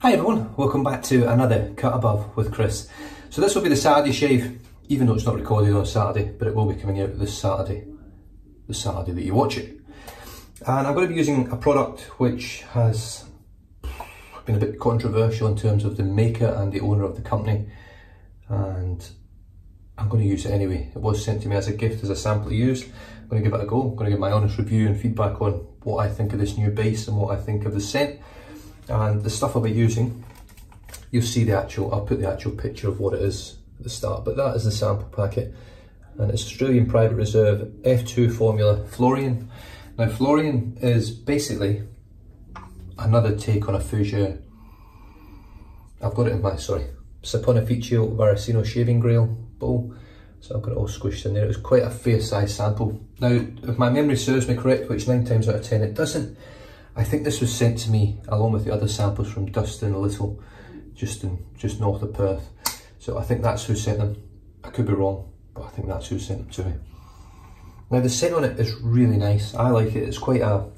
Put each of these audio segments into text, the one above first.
Hi everyone, welcome back to another Cut Above with Chris. So this will be the Saturday shave, even though it's not recorded on Saturday, but it will be coming out this Saturday, the Saturday that you watch it. And I'm going to be using a product which has been a bit controversial in terms of the maker and the owner of the company, and I'm going to use it anyway. It was sent to me as a gift, as a sample to use. I'm going to give it a go. I'm going to give my honest review and feedback on what I think of this new base and what I think of the scent. And the stuff I'll be using, you'll see I'll put the actual picture of what it is at the start, but that is the sample packet, and it's Australian Private Reserve F2 formula FLORIAN. Now FLORIAN is basically another take on a Fougere. I've got it in my, Saponificio Varicino shaving grail bowl, so I've got it all squished in there. It was quite a fair size sample. Now, if my memory serves me correct, which 9 times out of 10 it doesn't, I think this was sent to me along with the other samples from Dustin Little, just north of Perth. So I think that's who sent them. I could be wrong, but I think that's who sent them to me. Now the scent on it is really nice. I like it. It's quite a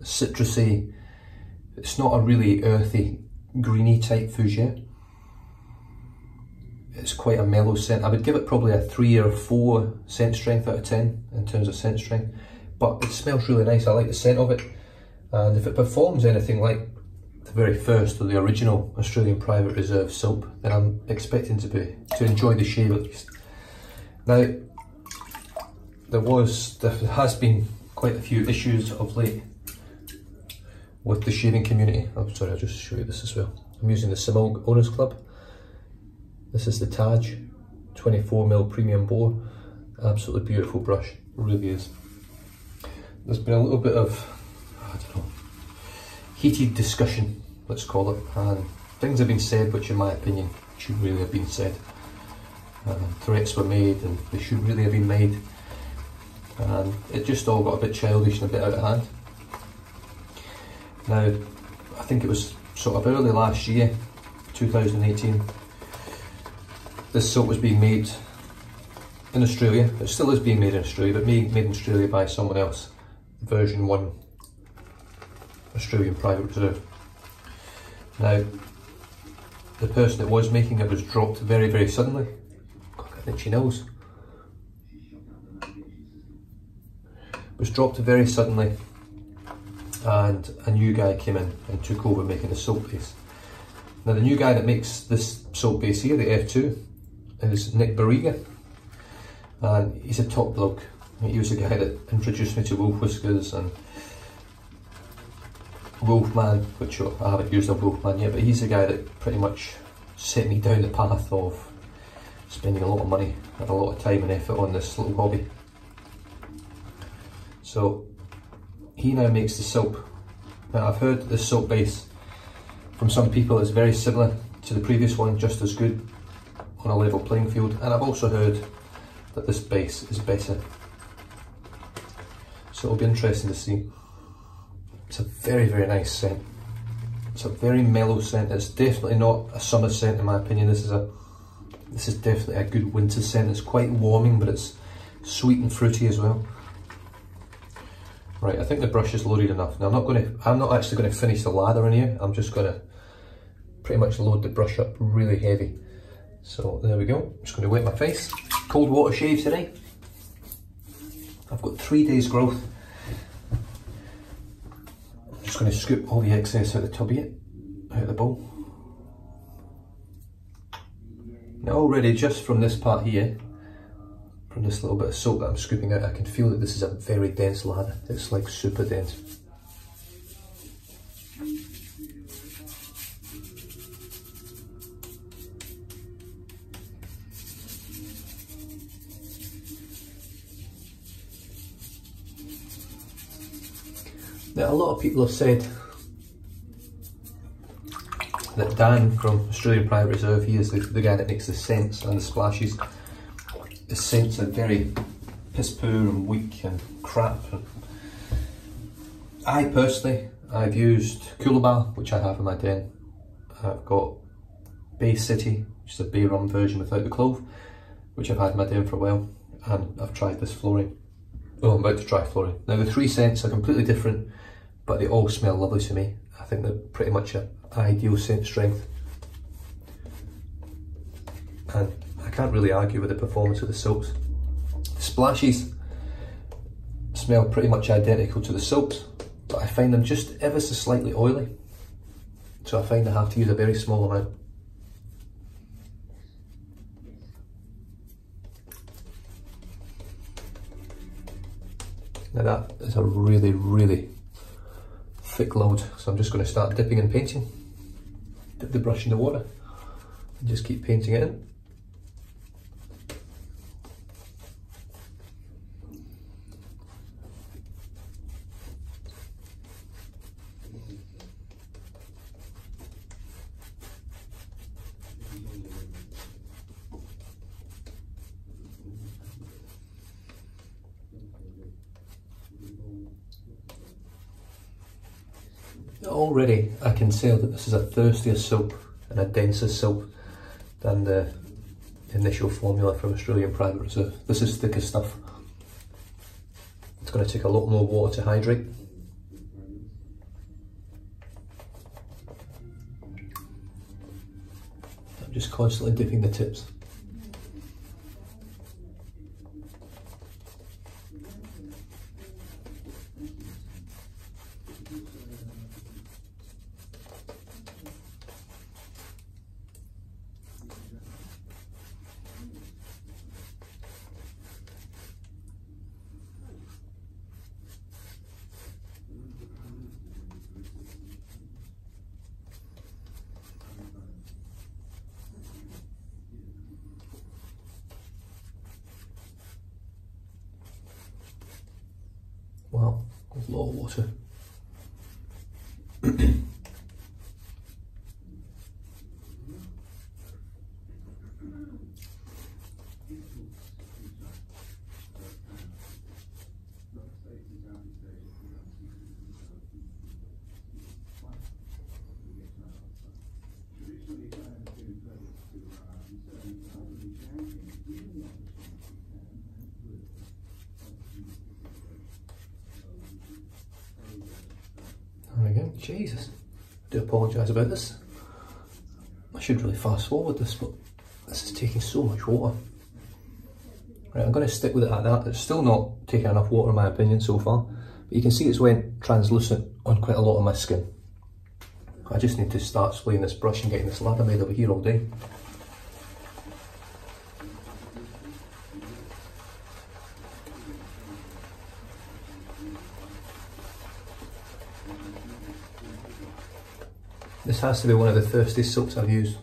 citrusy, it's not a really earthy, greeny type Fougere. It's quite a mellow scent. I would give it probably a 3 or 4 scent strength out of 10 in terms of scent strength, but it smells really nice. I like the scent of it. And if it performs anything like the very first or the original Australian Private Reserve soap, then I'm expecting to enjoy the shave at least. Now, there has been quite a few issues of late with the shaving community. I'm sorry, I'll just show you this as well. I'm using the Simil Owners Club. This is the Taj 24mm premium bore. Absolutely beautiful brush, it really is. There's been a little bit of, I don't know, heated discussion, let's call it, and things have been said which in my opinion should really have been said. Threats were made and they shouldn't really have been made, and it just all got a bit childish and a bit out of hand. Now, I think it was sort of early last year, 2018, this soap was being made in Australia. It still is being made in Australia, but made in Australia by someone else. Version 1 Australian Private Reserve. Now, the person that was making it was dropped very, very suddenly. Got an itchy nose. Was dropped very suddenly, and a new guy came in and took over making the soap base. Now, the new guy that makes this soap base here, the F2, is Nick Barriga, and he's a top bloke. He was the guy that introduced me to Wolf Whiskers and Wolfman, which I haven't used a Wolfman yet, but he's the guy that pretty much set me down the path of spending a lot of money and a lot of time and effort on this little hobby. So he now makes the soap. Now I've heard that this soap base from some people is very similar to the previous one, just as good on a level playing field, and I've also heard that this base is better. So it'll be interesting to see. It's a very, very nice scent. It's a very mellow scent. It's definitely not a summer scent in my opinion. This is definitely a good winter scent. It's quite warming, but it's sweet and fruity as well. Right, I think the brush is loaded enough. Now I'm not actually going to finish the lather in here. I'm just going to pretty much load the brush up really heavy. So there we go. I'm just going to wet my face. Cold water shave today. I've got 3 days growth. I'm just going to scoop all the excess out of the tub here, out of the bowl. Now already just from this part here, from this little bit of soap that I'm scooping out, I can feel that this is a very dense lather. It's like super dense. Now, a lot of people have said that Dan from Australian Private Reserve, he is the guy that makes the scents and the splashes. The scents are very piss poor and weak and crap. I personally, I've used Coolabah, which I have in my den. I've got Bay City, which is a bay rum version without the clove, which I've had in my den for a while, and I've tried this FLORIAN. Oh, I'm about to try FLORIAN. Now the 3 scents are completely different, but they all smell lovely to me. I think they're pretty much an ideal scent strength. And I can't really argue with the performance of the soaps. The splashes smell pretty much identical to the soaps, but I find them just ever so slightly oily. So I find I have to use a very small amount. Now that is a really, really thick load, so I'm just going to start dipping and painting. Dip the brush in the water and just keep painting it in. Already I can tell that this is a thirstier soap and a denser soap than the initial formula from Australian Private Reserve. This is thicker stuff. It's going to take a lot more water to hydrate. I'm just constantly dipping the tips. Wow, a lot of water. Again, Jesus, I do apologise about this. I should really fast forward this, but this is taking so much water. Right, I'm going to stick with it at that. It's still not taking enough water in my opinion so far, but you can see it's went translucent on quite a lot of my skin. I just need to start splaying this brush and getting this ladder made over here all day. This has to be one of the thirstiest soaps I've used.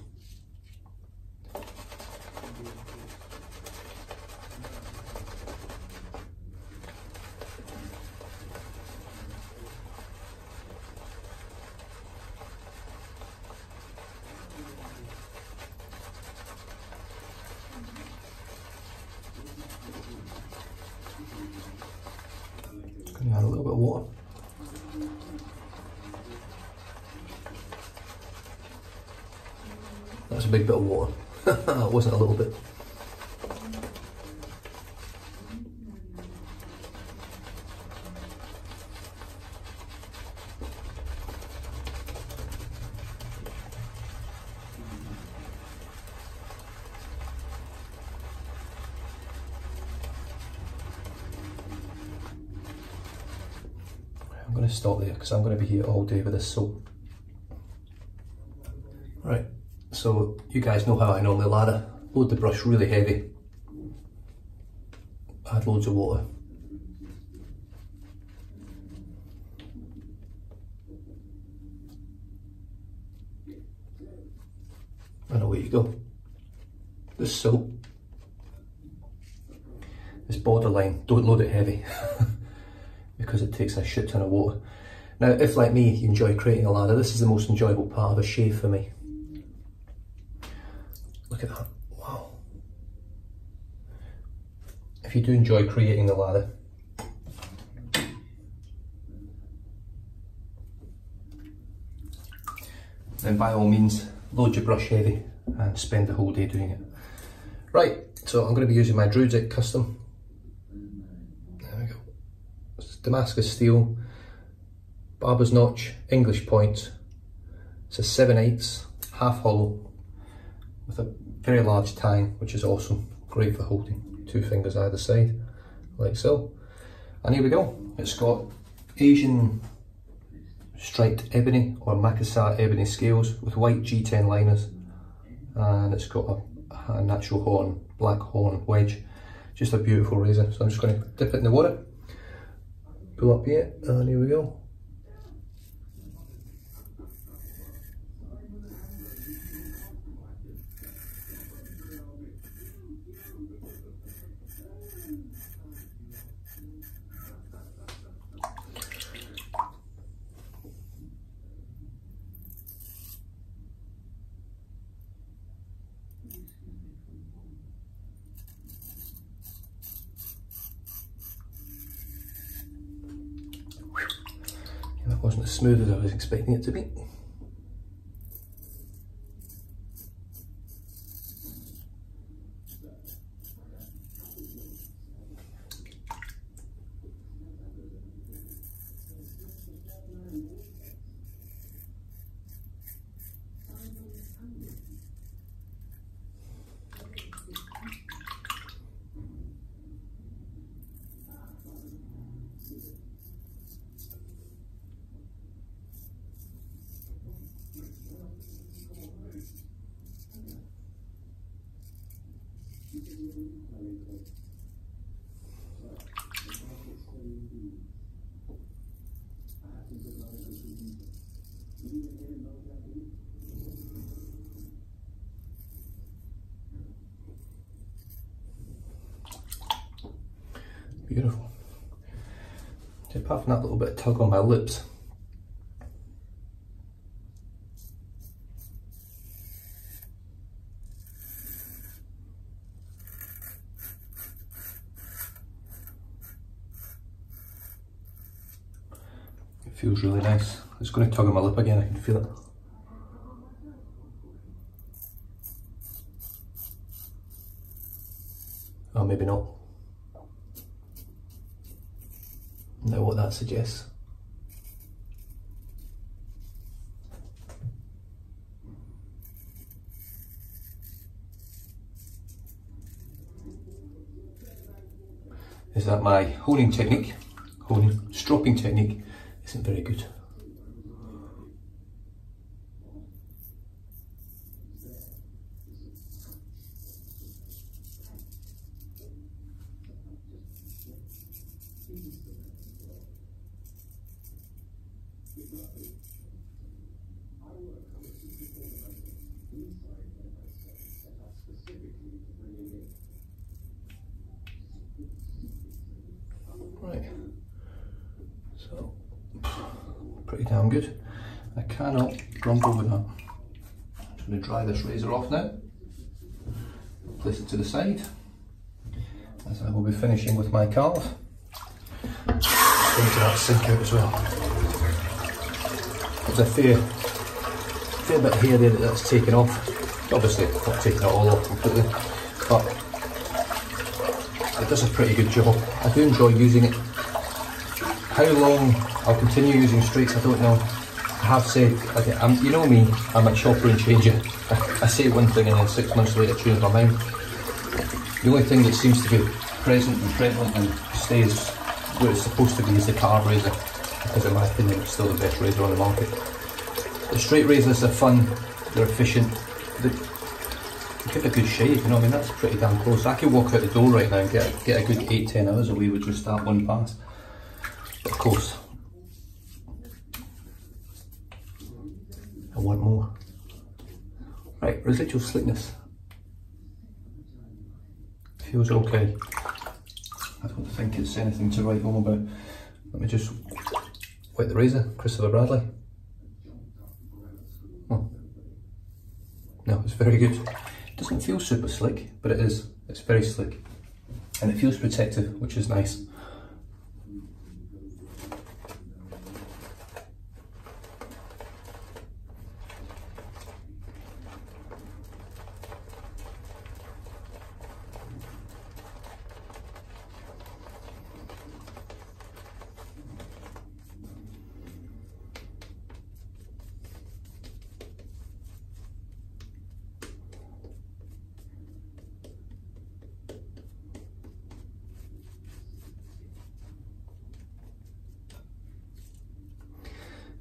Going to add a little bit of water. That's a big bit of water. It wasn't a little bit. I'm going to stop there because I'm going to be here all day with this soap. Right. So you guys know how I normally lather. Load the brush really heavy, add loads of water. And away you go. This soap is borderline, don't load it heavy because it takes a shit ton of water. Now if like me you enjoy creating a lather, this is the most enjoyable part of a shave for me. Look at that, wow. If you do enjoy creating the lather, then by all means load your brush heavy and spend the whole day doing it. Right, so I'm going to be using my Druidic Custom. There we go. It's Damascus steel, barber's notch, English point, It's a 7/8 half hollow with a very large tang, which is awesome. Great for holding 2 fingers either side, like so. And here we go. It's got Asian striped ebony or Makassar ebony scales with white G10 liners, and it's got a natural horn, black horn wedge. Just a beautiful razor. So I'm just going to dip it in the water, pull up here, and here we go. That wasn't as smooth as I was expecting it to be. Beautiful. So apart from that little bit of tug on my lips, it feels really nice. It's going to tug on my lip again, I can feel it. Oh, maybe not. Know what that suggests. Is that my honing technique, stropping technique, isn't very good. Right, so pretty damn good. I cannot grumble with that. I'm just going to dry this razor off now, place it to the side, as I will be finishing with my carve. Into that sink out as well. There's a fair bit of hair there that's taken off. Obviously not taking it all off completely, but it does a pretty good job. I do enjoy using it. How long I'll continue using straights, I don't know. I have said, you know me, I'm a chopper and changer. I say one thing and then 6 months later change my mind. The only thing that seems to be present and prevalent and stays where it's supposed to be is the carve razor, because in my opinion it's still the best razor on the market. The straight razors are fun, they're efficient, they give a good shave, you know what I mean? That's pretty damn close. I could walk out the door right now and get a good 8-10 hours away with just that one pass. But of course, I want more. Right, residual slickness. Feels okay. I don't think it's anything to write home about. Let me just wet the razor, Christopher Bradley. Oh. No, it's very good. It doesn't feel super slick, but it is. It's very slick. And it feels protective, which is nice.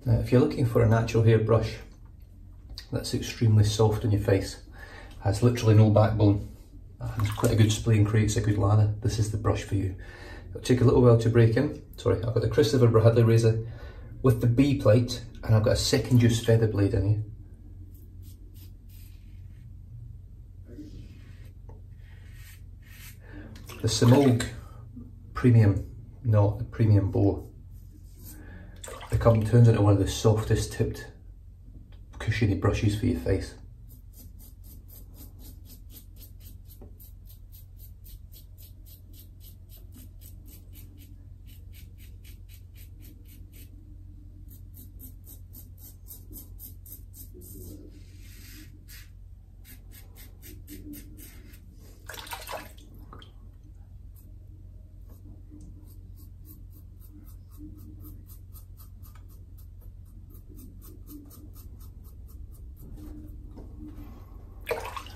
Now, if you're looking for a natural hair brush that's extremely soft on your face, has literally no backbone, and it's quite a good spray and creates a good lather, this is the brush for you. It'll take a little while to break in. Sorry, I've got the Christopher Bradley razor with the B plate, and I've got a second use feather blade in here. The Simulg Premium, not the Premium Bow, turns into one of the softest tipped cushiony brushes for your face.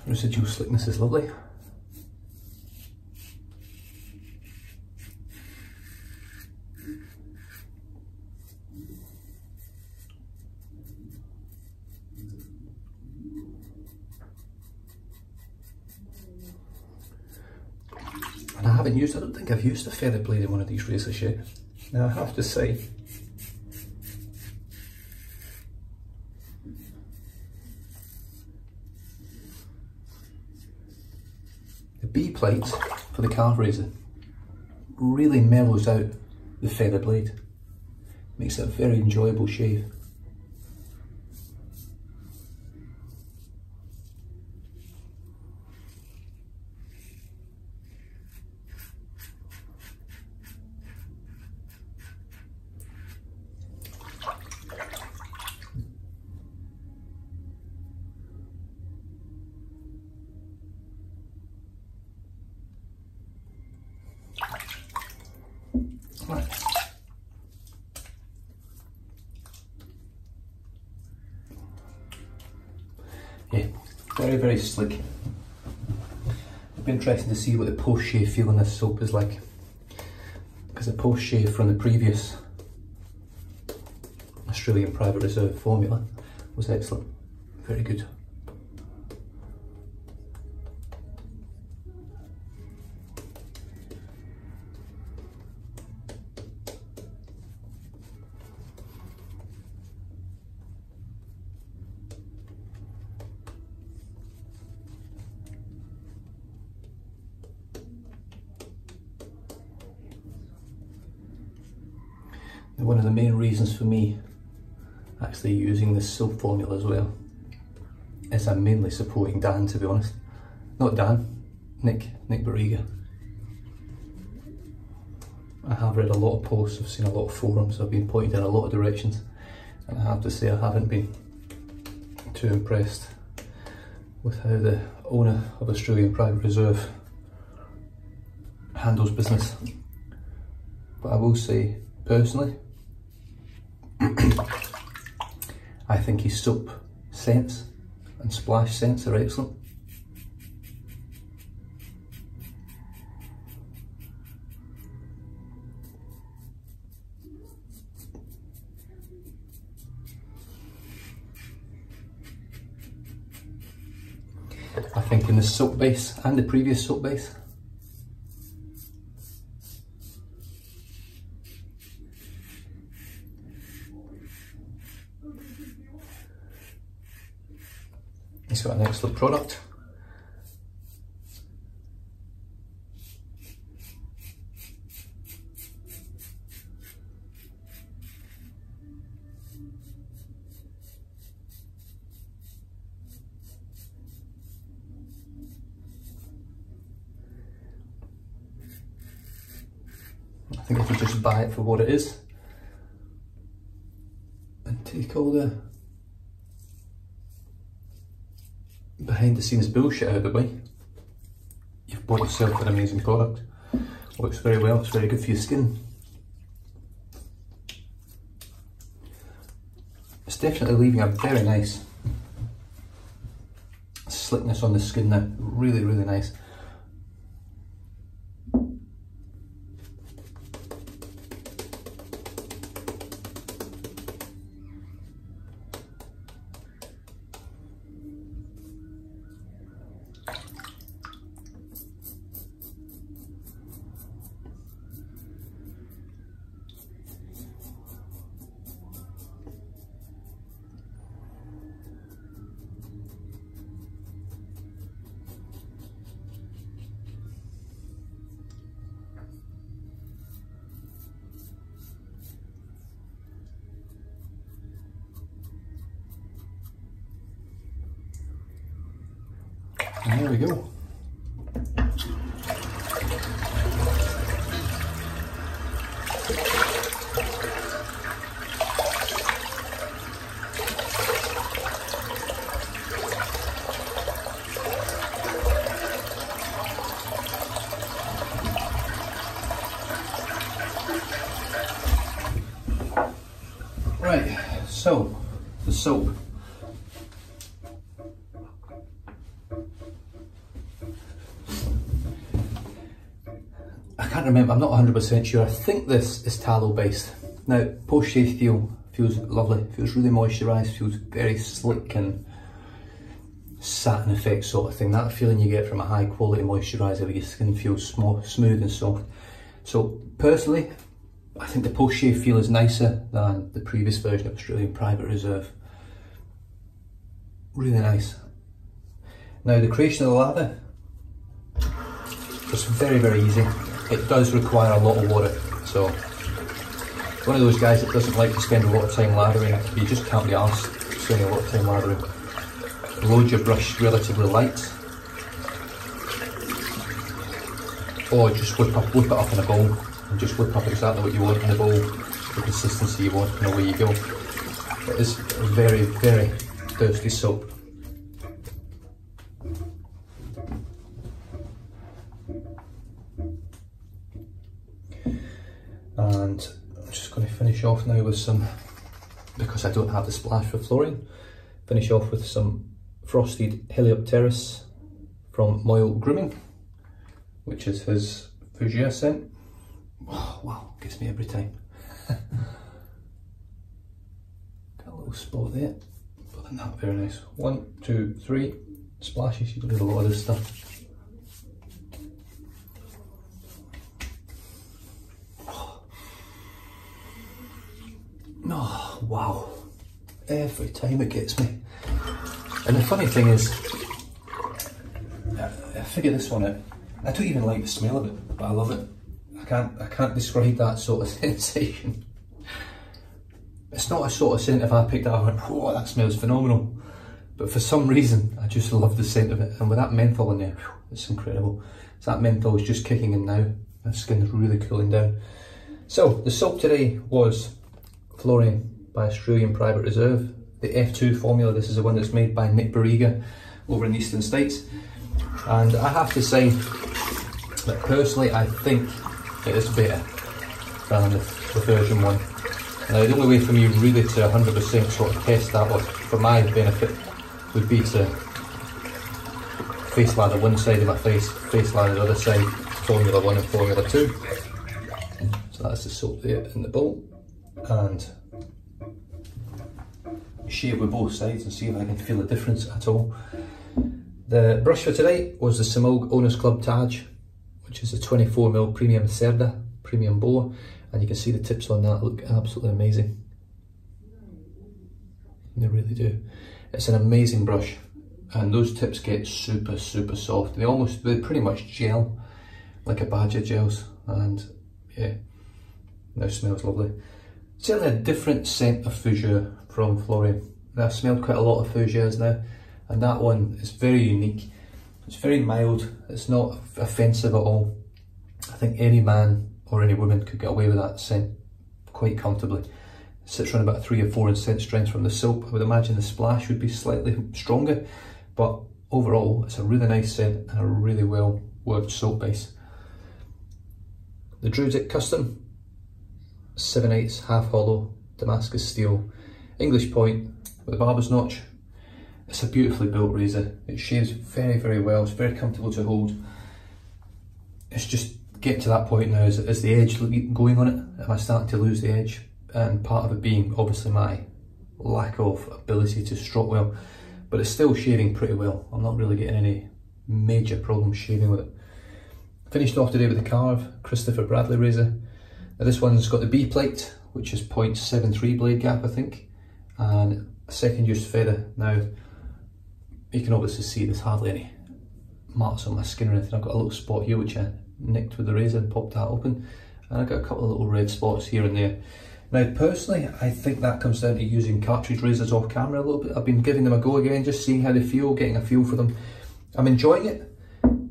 Residual slickness is lovely. And I don't think I've used a feather blade in one of these razors yet. Now I have to say, the B plate for the carve razor really mellows out the feather blade, makes it a very enjoyable shave. Right. Yeah, very, very slick. It'll be interesting to see what the post-shave feel on this soap is like, because the post-shave from the previous Australian Private Reserve formula was excellent, very good. One of the main reasons for me actually using this soap formula as well is I'm mainly supporting Dan, to be honest. Not Dan, Nick Barriga. I have read a lot of posts, I've seen a lot of forums, I've been pointed in a lot of directions, and I have to say I haven't been too impressed with how the owner of Australian Private Reserve handles business. But I will say, personally, I think his soap scents and splash scents are excellent. I think in the soap base and the previous soap base, it's got an excellent product. I think if you just buy it for what it is and take all the behind the scenes bullshit out of the way, you've bought yourself an amazing product. Works very well, it's very good for your skin. It's definitely leaving a very nice slickness on the skin now, really, really nice. And there we go. Right, so the soap. I can't remember, I'm not 100% sure. I think this is tallow based. Now, post shave feels lovely, feels really moisturised, feels very slick and satin effect sort of thing. That feeling you get from a high quality moisturiser where your skin feels smooth and soft. So personally, I think the post shave feel is nicer than the previous version of Australian Private Reserve. Really nice. Now the creation of the lather is very, very easy. It does require a lot of water, so one of those guys that doesn't like to spend a lot of time lathering, you just can't be arsed spending a lot of time lathering. Load your brush relatively light, or just whip it up in a bowl and just whip up exactly what you want in the bowl, the consistency you want, and away you go. It is a very, very thirsty soap. And I'm just going to finish off now with some, because I don't have the splash for FLORIAN, finish off with some Frosted Heliopteris from Moyle Grooming, which is his Fuchsia scent. Oh, wow, gets me every time. Got a little spot there, but then that, very nice. 1, 2, 3 splashes. You can do a lot of this stuff. Oh, wow, every time it gets me. And the funny thing is, I figured this one out. I don't even like the smell of it, but I love it. I can't describe that sort of sensation. It's not a sort of scent if I picked it up and went, whoa, that smells phenomenal. But for some reason, I just love the scent of it. And with that menthol in there, it's incredible. So that menthol is just kicking in now. My skin is really cooling down. So the soap today was FLORIAN by Australian Private Reserve. The F2 formula. This is the one that's made by Nick Barriga over in the Eastern States. And I have to say that personally I think it is better than the version 1. Now the only way for me really to 100% sort of test that, or for my benefit, would be to face lather one side of my face lather the other side, Formula 1 and Formula 2. So that's the soap there in the bowl. And shave with both sides and see if I can feel a difference at all. The brush for today was the Similg Owners Club Taj, which is a 24mm premium Cerda, premium bowler, and you can see the tips on that look absolutely amazing. They really do. It's an amazing brush, and those tips get super, super soft. They pretty much gel, like a badger gels, and yeah, now smells lovely. Certainly a different scent of Fuchsia from FLORIAN. Now, I've smelled quite a lot of Fuchsias now, and that one is very unique. It's very mild, it's not offensive at all. I think any man or any woman could get away with that scent quite comfortably. It sits around about 3 or 4 in scent strength from the soap. I would imagine the splash would be slightly stronger, but overall it's a really nice scent and a really well worked soap base. The Druidic Custom 7/8 half hollow Damascus steel English point with a barber's notch. It's a beautifully built razor. It shaves very, very well. It's very comfortable to hold. It's just getting to that point now. Is the edge going on it? Am I starting to lose the edge? And part of it being obviously my lack of ability to stroke well, but it's still shaving pretty well. I'm not really getting any major problems shaving with it. Finished off today with the Carve Christopher Bradley razor. Now this one's got the B plate, which is 0.73 blade gap, I think, and a second use feather. Now you can obviously see there's hardly any marks on my skin or anything. I've got a little spot here which I nicked with the razor and popped that open, and I've got a couple of little red spots here and there. Now personally, I think that comes down to using cartridge razors off camera a little bit. I've been giving them a go again, just seeing how they feel, getting a feel for them. I'm enjoying it,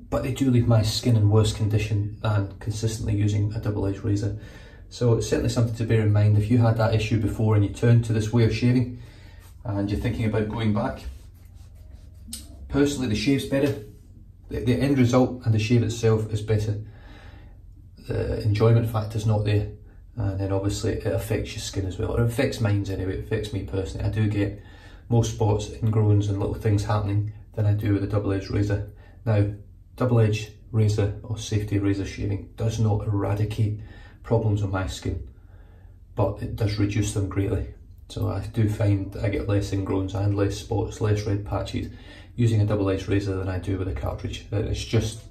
but they do leave my skin in worse condition than consistently using a double-edged razor. So it's certainly something to bear in mind if you had that issue before and you turned to this way of shaving and you're thinking about going back. Personally, the shave's better. The end result and the shave itself is better. The enjoyment factor's not there. And then obviously it affects your skin as well. It affects mine anyway, it affects me personally. I do get more spots, ingrowns and little things happening than I do with a double-edged razor. Now, double-edged razor or safety razor shaving does not eradicate problems on my skin, but it does reduce them greatly. So I do find that I get less ingrowns and less spots, less red patches using a double-edged razor than I do with a cartridge. It's just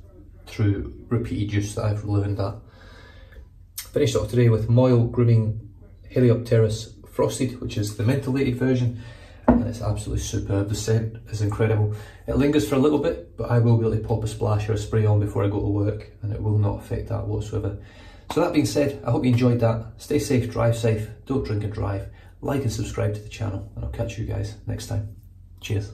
through repeated use that I've learned that. Finished off today with Moyle Grooming Heliopteris Frosted, which is the mentholated version, and it's absolutely superb. The scent is incredible. It lingers for a little bit, but I will be able to pop a splash or a spray on before I go to work, and it will not affect that whatsoever. So that being said, I hope you enjoyed that. Stay safe, drive safe, don't drink and drive. Like and subscribe to the channel, and I'll catch you guys next time. Cheers.